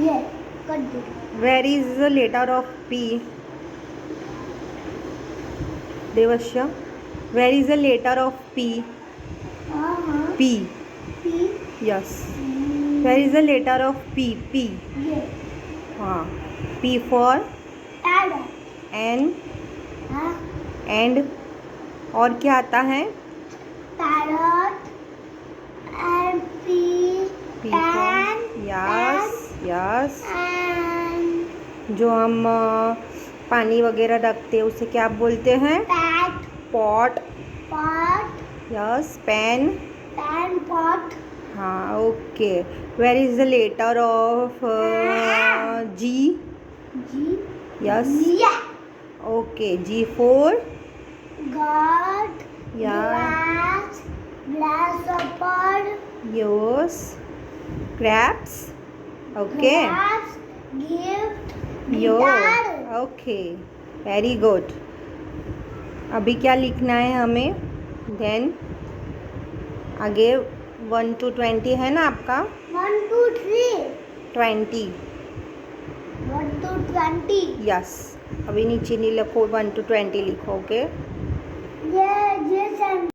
Yeah, कर दो. Where is the letter of P? Devashya, where is the letter of P? P. P. Yes. Where is the letter of P? P. Yeah. हाँ. P for Parrot. N. हाँ. And और क्या आता है? Parrot. And P. P for yes. Yes. जो हम पानी वगैरह रखते हैं उसे क्या बोलते हैं? Pat. Pot. Pot. Yes. Pen. Pan. Pot. हाँ. Okay. Where is the letter of G? G. Yes. Yeah. Okay. G for God. Yeah. Glass. Grasshopper. Yes. Grapes. Okay. Glass. Gift. यो. Guitar. ओके. Very good. अभी क्या लिखना है हमें? Then आगे 1 to 20 है ना आपका? 1, 2, 3. 20. 1 to 20. यस. अभी नीचे नहीं लिखो, 1 to 20 लिखो. ओके. ये